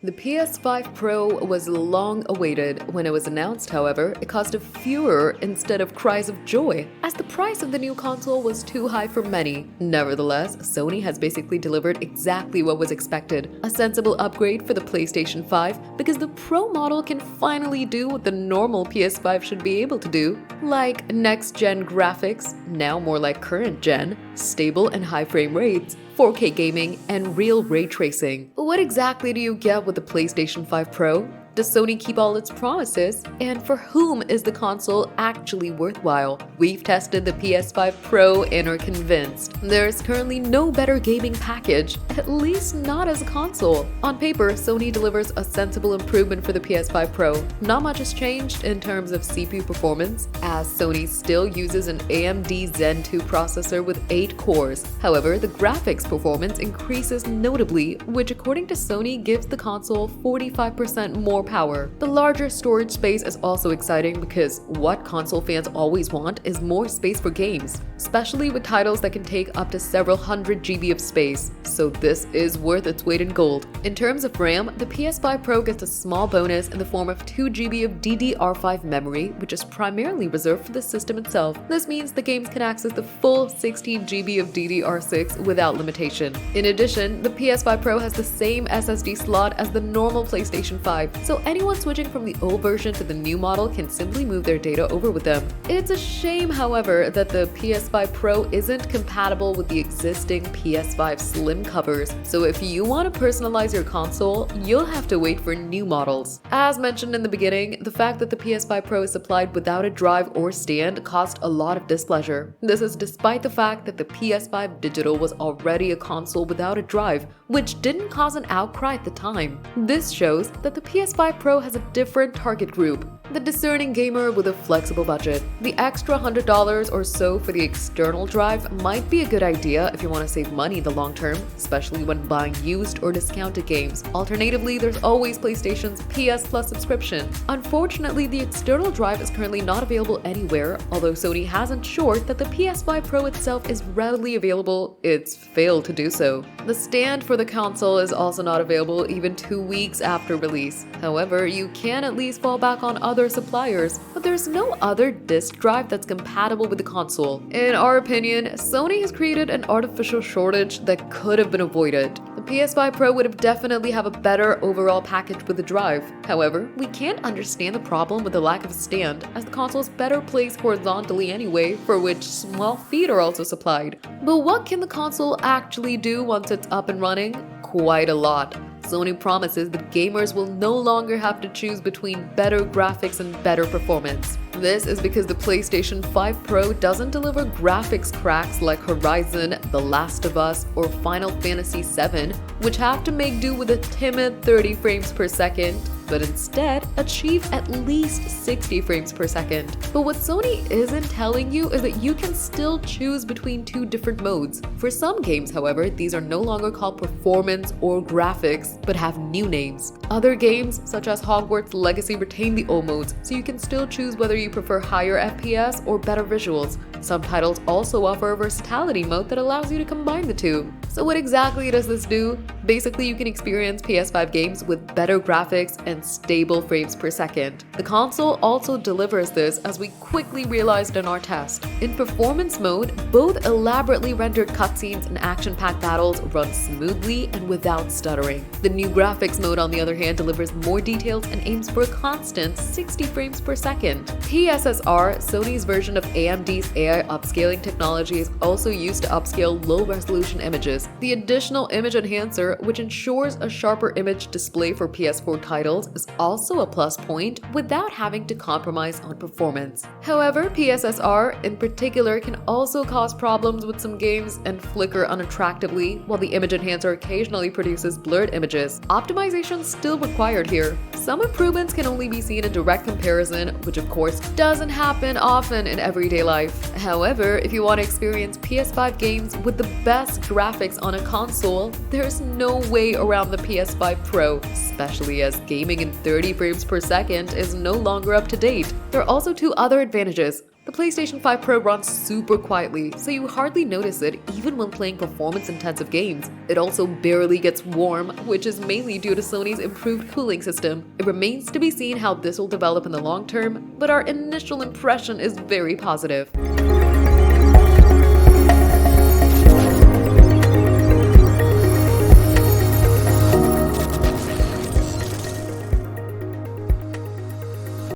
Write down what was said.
The PS5 Pro was long awaited. When it was announced, however, it caused a furor instead of cries of joy, as the price of the new console was too high for many. Nevertheless, Sony has basically delivered exactly what was expected, a sensible upgrade for the PlayStation 5 because the Pro model can finally do what the normal PS5 should be able to do, like next-gen graphics, now more like current-gen, stable and high frame rates, 4K gaming, and real ray tracing. What exactly do you get with the PlayStation 5 Pro? Does Sony keep all its promises? And for whom is the console actually worthwhile? We've tested the PS5 Pro and are convinced. There's currently no better gaming package, at least not as a console. On paper, Sony delivers a sensible improvement for the PS5 Pro. Not much has changed in terms of CPU performance, as Sony still uses an AMD Zen 2 processor with 8 cores. However, the graphics performance increases notably, which according to Sony gives the console 45% more power. The larger storage space is also exciting because what console fans always want is more space for games, especially with titles that can take up to several hundred GB of space, so this is worth its weight in gold. In terms of RAM, the PS5 Pro gets a small bonus in the form of 2 GB of DDR5 memory, which is primarily reserved for the system itself. This means the games can access the full 16 GB of DDR6 without limitation. In addition, the PS5 Pro has the same SSD slot as the normal PlayStation 5, so anyone switching from the old version to the new model can simply move their data over with them. It's a shame, however, that the PS5 Pro isn't compatible with the existing PS5 Slim covers, so if you want to personalize your console, you'll have to wait for new models. As mentioned in the beginning, the fact that the PS5 Pro is supplied without a drive or stand caused a lot of displeasure. This is despite the fact that the PS5 Digital was already a console without a drive, which didn't cause an outcry at the time. This shows that the PS5 Pro has a different target group, the discerning gamer with a flexible budget. The extra $100 or so for the external drive might be a good idea if you want to save money in the long term, especially when buying used or discounted games. Alternatively, there's always PlayStation's PS Plus subscription. Unfortunately, the external drive is currently not available anywhere, although Sony has ensured that the PS5 Pro itself is readily available. It's failed to do so. The stand for the console is also not available even 2 weeks after release. However, you can at least fall back on other suppliers, but there's no other disk drive that's compatible with the console. In our opinion, Sony has created an artificial shortage that could have been avoided. The PS5 Pro would have definitely have a better overall package with the drive. However, we can't understand the problem with the lack of a stand, as the console is better placed horizontally anyway, for which small feet are also supplied. But what can the console actually do once it's up and running? Quite a lot. Sony promises that gamers will no longer have to choose between better graphics and better performance. This is because the PlayStation 5 Pro doesn't deliver graphics cracks like Horizon, The Last of Us, or Final Fantasy VII, which have to make do with a timid 30 frames per second, but instead achieve at least 60 frames per second. But what Sony isn't telling you is that you can still choose between 2 different modes. For some games, however, these are no longer called performance or graphics, but have new names. Other games, such as Hogwarts Legacy, retain the old modes, so you can still choose whether you prefer higher FPS or better visuals. Some titles also offer a versatility mode that allows you to combine the two. So what exactly does this do? Basically, you can experience PS5 games with better graphics and stable frames per second. The console also delivers this, as we quickly realized in our test. In performance mode, both elaborately rendered cutscenes and action-packed battles run smoothly and without stuttering. The new graphics mode, on the other hand, delivers more details and aims for a constant 60 frames per second. PSSR, Sony's version of AMD's AI upscaling technology, is also used to upscale low-resolution images. The additional image enhancer, which ensures a sharper image display for PS4 titles, is also a plus point without having to compromise on performance. However, PSSR in particular can also cause problems with some games and flicker unattractively, while the image enhancer occasionally produces blurred images. Optimization is still required here. Some improvements can only be seen in direct comparison, which of course doesn't happen often in everyday life. However, if you want to experience PS5 games with the best graphics on a console, there's no way around the PS5 Pro, especially as gaming in 30 frames per second is no longer up to date. There are also 2 other advantages. The PlayStation 5 Pro runs super quietly, so you hardly notice it even when playing performance-intensive games. It also barely gets warm, which is mainly due to Sony's improved cooling system. It remains to be seen how this will develop in the long term, but our initial impression is very positive.